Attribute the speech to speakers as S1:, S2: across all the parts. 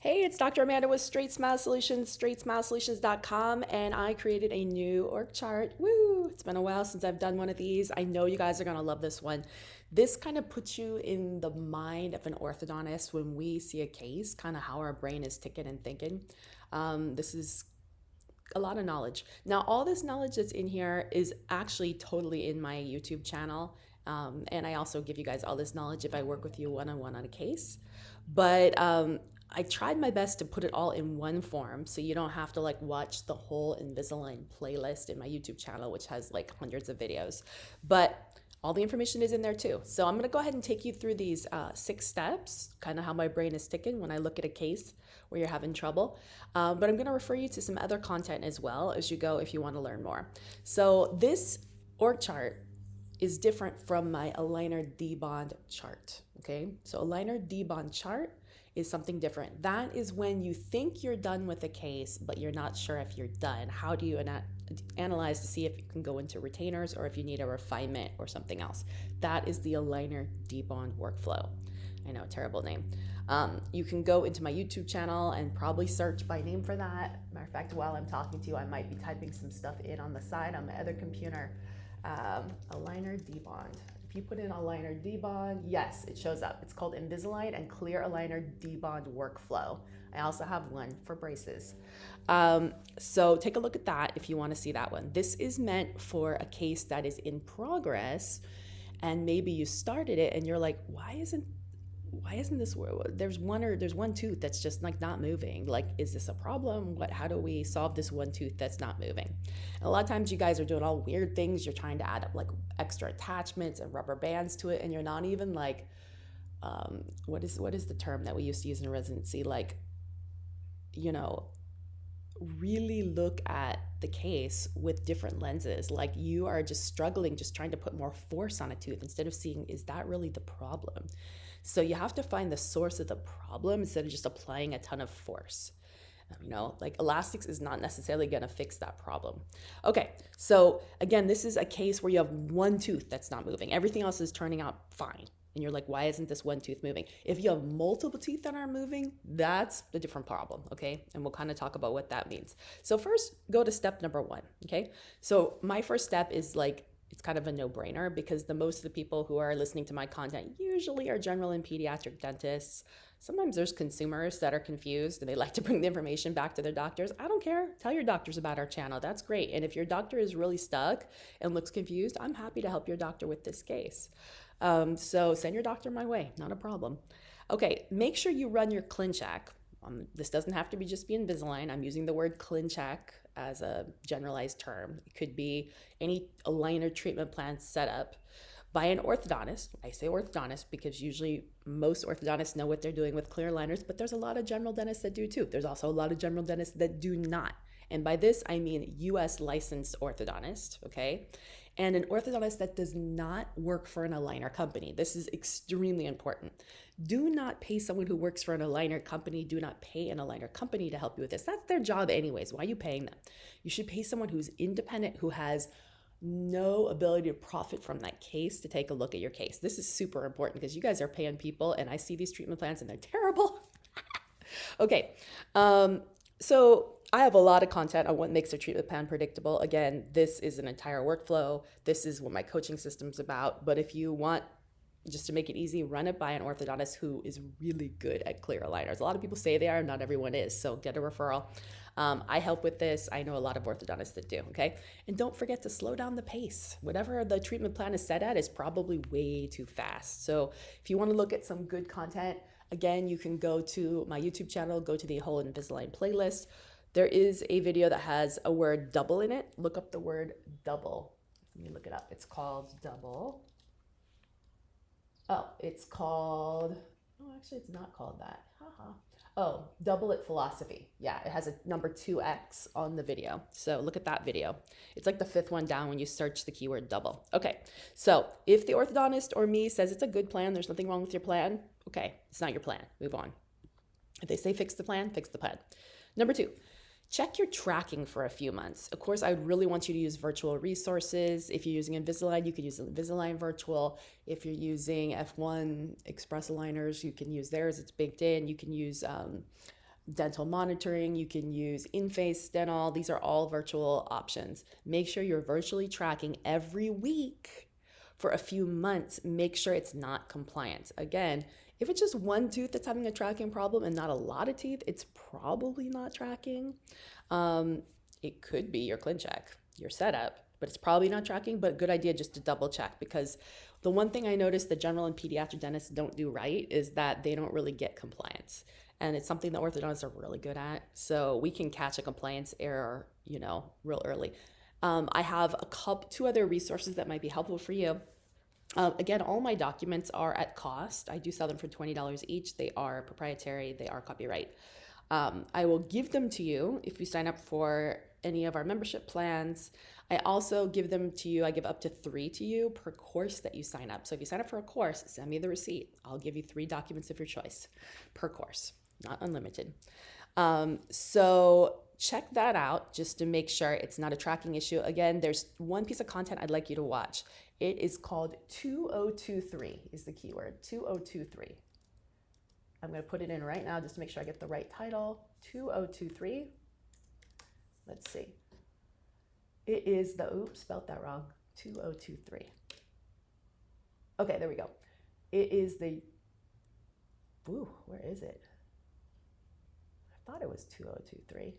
S1: Hey, it's Dr. Amanda with Straightsmile Solutions, straightsmilesolutions.com, and I created a new org chart. Woo! It's been a while since I've done one of these. I know you guys are going to love this one. This kind of puts you in the mind of an orthodontist when we see a case, kind of how our brain is ticking and thinking. This is a lot of knowledge. Now, all this knowledge that's in here is actually totally in my YouTube channel. And I also give you guys all this knowledge if I work with you one-on-one on a case. But I tried my best to put it all in one form so you don't have to like watch the whole Invisalign playlist in my YouTube channel, which has like hundreds of videos. But all the information is in there too. So I'm gonna go ahead and take you through these 6 steps, kind of how my brain is ticking when I look at a case where you're having trouble. But I'm gonna refer you to some other content as well as you go if you wanna learn more. So this org chart is different from my aligner debond chart, okay? So aligner debond chart is something different. That is when you think you're done with a case, but you're not sure if you're done. How do you analyze to see if you can go into retainers or if you need a refinement or something else? That is the aligner debond workflow. I know, terrible name. You can go into my YouTube channel and probably search by name for that. Matter of fact, while I'm talking to you, I might be typing some stuff in on the side on my other computer. Aligner debond. If you put in aligner debond, yes, it shows up. It's called Invisalign and Clear Aligner Debond Workflow. I also have one for braces. So take a look at that if you want to see that one. This is meant for a case that is in progress and maybe you started it and you're like, why isn't this, there's one tooth that's just like not moving. Like, is this a problem? How do we solve this one tooth that's not moving? And a lot of times you guys are doing all weird things. You're trying to add up like extra attachments and rubber bands to it. And you're not even like, what is the term that we used to use in residency? Like, really look at the case with different lenses. Like you are just struggling, just trying to put more force on a tooth instead of seeing, is that really the problem? So you have to find the source of the problem instead of just applying a ton of force. Like elastics is not necessarily going to fix that problem. Okay, so again, this is a case where you have one tooth that's not moving. Everything else is turning out fine. And you're like, why isn't this one tooth moving? If you have multiple teeth that are moving, that's a different problem, okay? And we'll kind of talk about what that means. So first, go to step number 1, okay? So my first step is like, it's kind of a no-brainer because most of the people who are listening to my content usually are general and pediatric dentists. Sometimes there's consumers that are confused and they like to bring the information back to their doctors. I don't care. Tell your doctors about our channel. That's great. And if your doctor is really stuck and looks confused, I'm happy to help your doctor with this case. So send your doctor my way, not a problem. Okay, make sure you run your Clincheck. This doesn't have to be just be Invisalign. I'm using the word Clincheck as a generalized term. It could be any aligner treatment plan set up by an orthodontist. I say orthodontist because usually most orthodontists know what they're doing with clear aligners, but there's a lot of general dentists that do too. There's also a lot of general dentists that do not. And by this, I mean US licensed orthodontist, okay? And an orthodontist that does not work for an aligner company. This is extremely important. Do not pay someone who works for an aligner company. Do not pay an aligner company to help you with this. That's their job anyways. Why are you paying them? You should pay someone who's independent, who has no ability to profit from that case to take a look at your case. This is super important because you guys are paying people and I see these treatment plans and they're terrible. Okay, so I have a lot of content on what makes a treatment plan predictable. Again, this is an entire workflow. This is what my coaching system's about. But if you want, just to make it easy, run it by an orthodontist who is really good at clear aligners. A lot of people say they are, not everyone is, so get a referral. I help with this. I know a lot of orthodontists that do, okay? And don't forget to slow down the pace. Whatever the treatment plan is set at is probably way too fast. So if you want to look at some good content, again, you can go to my YouTube channel, go to the whole Invisalign playlist. There is a video that has a word double in it. Look up the word double. Let me look it up. It's called double. Oh, it's called, actually it's not called that. Oh, double it philosophy. Yeah, it has a number 2X on the video. So look at that video. It's like the 5th one down when you search the keyword double. Okay, so if the orthodontist or me says it's a good plan, there's nothing wrong with your plan, okay, it's not your plan, move on. If they say fix the plan, fix the plan. Number 2, check your tracking for a few months. Of course, I really want you to use virtual resources. If you're using Invisalign, you can use Invisalign Virtual. If you're using F1 Express aligners, you can use theirs. It's baked in. You can use dental monitoring. You can use in-face dental. These are all virtual options. Make sure you're virtually tracking every week for a few months. Make sure it's not compliant. Again, if it's just one tooth that's having a tracking problem and not a lot of teeth, it's probably not tracking. It could be your Clincheck, your setup, but it's probably not tracking. But good idea just to double check, because the one thing I noticed the general and pediatric dentists don't do right is that they don't really get compliance. And it's something that orthodontists are really good at. So we can catch a compliance error, real early. I have two other resources that might be helpful for you. Again, all my documents are at cost. I do sell them for $20 each. They are proprietary. They are copyright. I will give them to you if you sign up for any of our membership plans. I also give them to you. I give up to 3 to you per course that you sign up. So if you sign up for a course, send me the receipt. I'll give you 3 documents of your choice per course, not unlimited. So check that out just to make sure it's not a tracking issue. Again, there's one piece of content I'd like you to watch. It is called 2023 is the keyword, 2023. I'm going to put it in right now just to make sure I get the right title. 2023. Let's see. It is spelled that wrong. 2023. Okay, there we go. It is where is it? I thought it was 2023.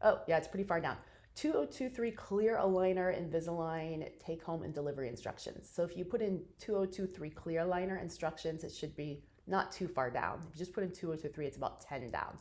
S1: Oh, yeah, it's pretty far down. 2023 clear aligner Invisalign take home and delivery instructions. So if you put in 2023 clear aligner instructions, it should be not too far down. If you just put in 2023, it's about 10 down.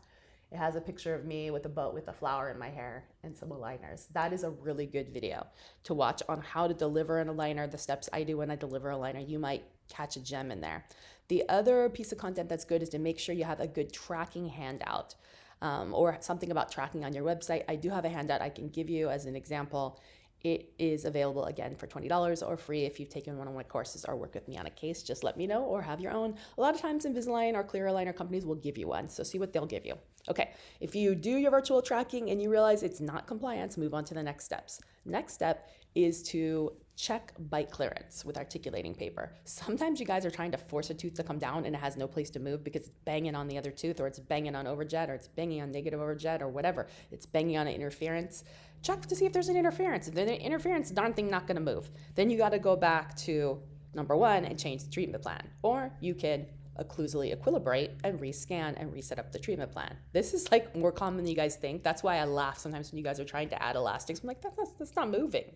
S1: It has a picture of me with a boat with a flower in my hair and some aligners. That is a really good video to watch on how to deliver an aligner, the steps I do when I deliver a aligner. You might catch a gem in there. The other piece of content that's good is to make sure you have a good tracking handout. Or something about tracking on your website. I do have a handout I can give you as an example. It is available again for $20 or free if you've taken one of my courses or work with me on a case. Just let me know or have your own. A lot of times Invisalign or clear aligner companies will give you one. So see what they'll give you. Okay, if you do your virtual tracking and you realize it's not compliance, move on to the next steps. Next step is to check bite clearance with articulating paper. Sometimes you guys are trying to force a tooth to come down and it has no place to move because it's banging on the other tooth, or it's banging on overjet, or it's banging on negative overjet, or whatever. It's banging on an interference. Check to see if there's an interference. If there's an interference, darn thing not gonna move. Then you gotta go back to number 1 and change the treatment plan. Or you can occlusally equilibrate and rescan and reset up the treatment plan. This is like more common than you guys think. That's why I laugh sometimes when you guys are trying to add elastics. I'm like, that's not moving.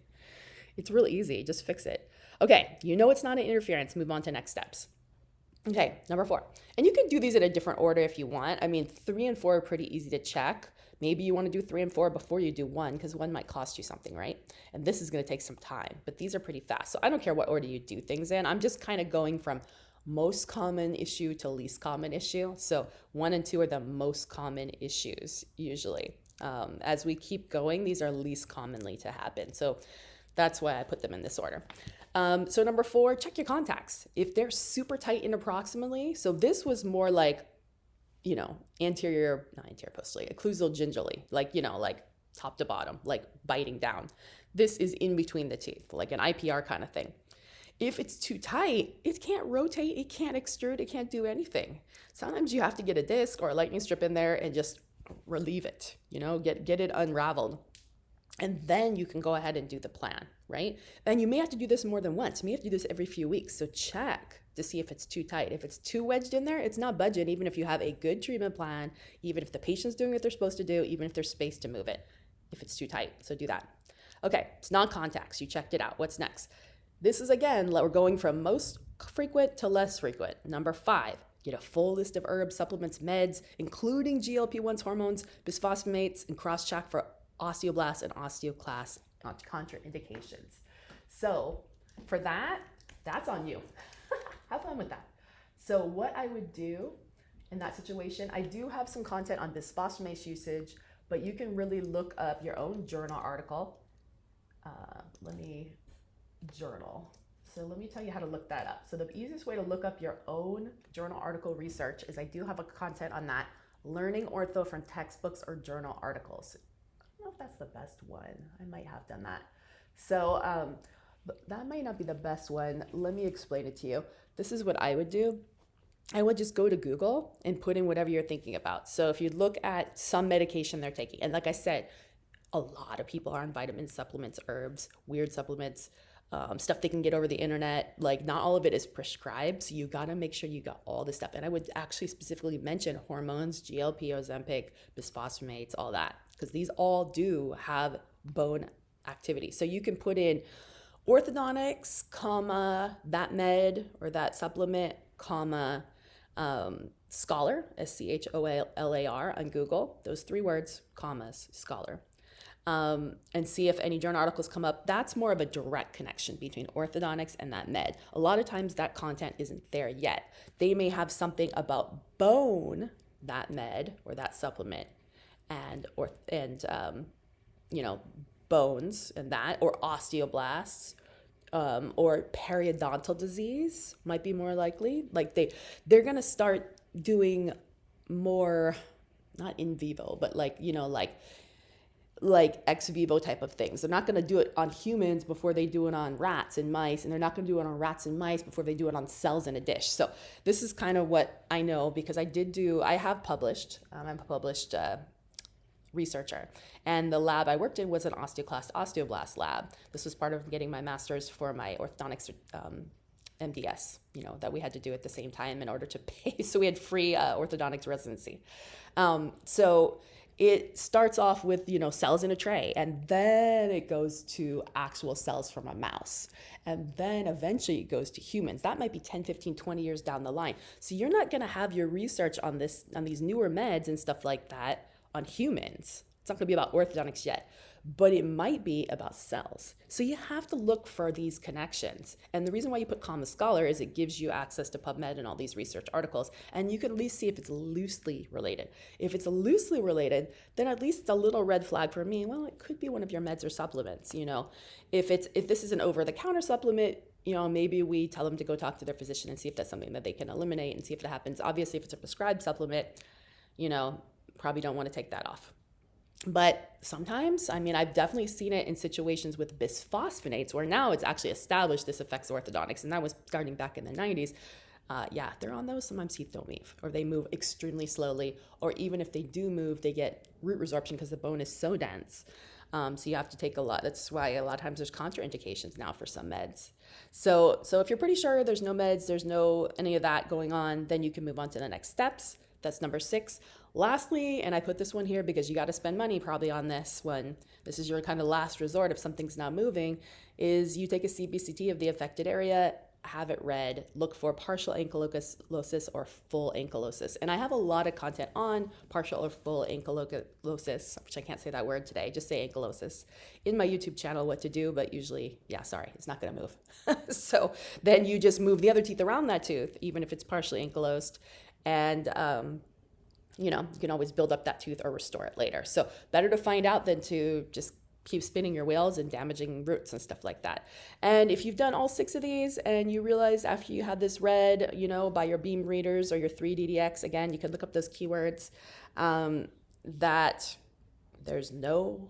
S1: It's real easy, just fix it. Okay, you know it's not an interference, move on to next steps. Okay, number 4. And you can do these in a different order if you want. I mean, 3 and 4 are pretty easy to check. Maybe you want to do 3 and 4 before you do 1, because 1 might cost you something, right? And this is going to take some time, but these are pretty fast. So I don't care what order you do things in. I'm just kind of going from most common issue to least common issue. So 1 and 2 are the most common issues usually. As we keep going, these are least commonly to happen. So that's why I put them in this order. So number 4, check your contacts. If they're super tight in approximately, so this was more like, not anterior posterior, occlusal gingerly, like top to bottom, like biting down. This is in between the teeth, like an IPR kind of thing. If it's too tight, it can't rotate, it can't extrude, it can't do anything. Sometimes you have to get a disc or a lightning strip in there and just relieve it, get it unraveled. And then you can go ahead and do the plan, right? And you may have to do this more than once. You may have to do this every few weeks. So check to see if it's too tight. If it's too wedged in there, it's not budging, even if you have a good treatment plan, even if the patient's doing what they're supposed to do, even if there's space to move it, if it's too tight. So do that. Okay, it's non-contacts. You checked it out. What's next? This is, again, we're going from most frequent to less frequent. Number 5, get a full list of herbs, supplements, meds, including GLP-1s, hormones, bisphosphonates, and cross-check for osteoblasts and osteoclasts contraindications. So for that's on you. Have fun with that. So what I would do in that situation, I do have some content on bisphosphonates usage, but you can really look up your own journal article. So let me tell you how to look that up. So the easiest way to look up your own journal article research is I do have a content on that, learning ortho from textbooks or journal articles. I don't know if that's the best one. I might have done that. So that might not be the best one. Let me explain it to you. This is what I would do. I would just go to Google and put in whatever you're thinking about. So if you look at some medication they're taking, and like I said, a lot of people are on vitamin supplements, herbs, weird supplements, stuff they can get over the internet. Like, not all of it is prescribed. So you got to make sure you got all this stuff. And I would actually specifically mention hormones, GLP, Ozempic, bisphosphonates, all that, because these all do have bone activity. So you can put in orthodontics, comma, that med or that supplement, comma, scholar, SCHOLAR on Google, those 3 words, commas, scholar, and see if any journal articles come up. That's more of a direct connection between orthodontics and that med. A lot of times that content isn't there yet. They may have something about bone, that med or that supplement, and bones and that, or osteoblasts, or periodontal disease might be more likely. Like they're gonna start doing more, not in vivo, but like ex vivo type of things. They're not going to do it on humans before they do it on rats and mice, and they're not going to do it on rats and mice before they do it on cells in a dish. So this is kind of what I know, because I have published, I'm a published researcher, and the lab I worked in was an osteoblast lab. This was part of getting my master's for my orthodontics MDS, that we had to do at the same time in order to pay. So we had free orthodontics residency. So it starts off with, cells in a tray, and then it goes to actual cells from a mouse. And then eventually it goes to humans. That might be 10, 15, 20 years down the line. So you're not going to have your research on these newer meds and stuff like that on humans. It's not going to be about orthodontics yet, but it might be about cells. So you have to look for these connections. And the reason why you put comma scholar is it gives you access to PubMed and all these research articles, and you can at least see if it's loosely related. If it's loosely related, then at least it's a little red flag for me. Well, it could be one of your meds or supplements. If this is an over-the-counter supplement, maybe we tell them to go talk to their physician and see if that's something that they can eliminate and see if it happens. Obviously, if it's a prescribed supplement, probably don't want to take that off. But sometimes, I've definitely seen it in situations with bisphosphonates where now it's actually established this affects orthodontics, and that was starting back in the 90s. They're on those. Sometimes teeth don't move, or they move extremely slowly, or even if they do move, they get root resorption because the bone is so dense. So you have to take a lot. That's why a lot of times there's contraindications now for some meds. So if you're pretty sure there's no meds, there's no any of that going on, then you can move on to the next steps. That's number 6. Lastly, and I put this one here because you got to spend money probably on this one. This is your kind of last resort if something's not moving, is you take a CBCT of the affected area, have it read, look for partial ankylosis or full ankylosis. And I have a lot of content on partial or full ankylosis, which I can't say that word today, just say ankylosis, in my YouTube channel, what to do, but usually, it's not going to move. So then you just move the other teeth around that tooth, even if it's partially ankylosed, and you can always build up that tooth or restore it later. So better to find out than to just keep spinning your wheels and damaging roots and stuff like that. And if you've done all 6 of these and you realize after you had this read, by your beam readers or your 3DDX, again, you can look up those keywords, that there's no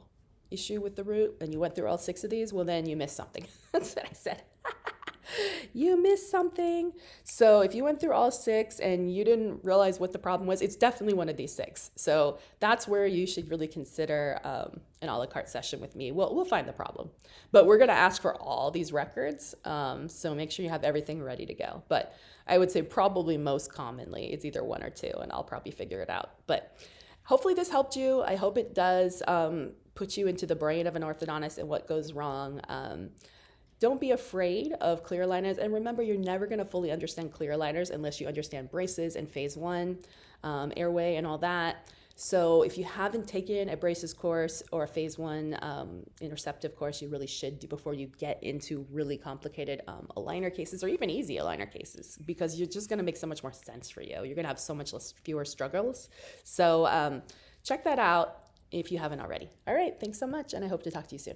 S1: issue with the root and you went through all 6 of these, well, then you missed something. That's what I said. You missed something. So if you went through all 6 and you didn't realize what the problem was, it's definitely one of these 6. So that's where you should really consider an a la carte session with me. We'll find the problem, but we're going to ask for all these records. So make sure you have everything ready to go. But I would say probably most commonly it's either 1 or 2, and I'll probably figure it out. But hopefully this helped you. I hope it does put you into the brain of an orthodontist and what goes wrong. Don't be afraid of clear aligners. And remember, you're never going to fully understand clear aligners unless you understand braces and phase 1, airway and all that. So if you haven't taken a braces course or a phase 1 interceptive course, you really should do before you get into really complicated aligner cases or even easy aligner cases, because you're just going to make so much more sense for you. You're going to have so much fewer struggles. So check that out if you haven't already. All right, thanks so much, and I hope to talk to you soon.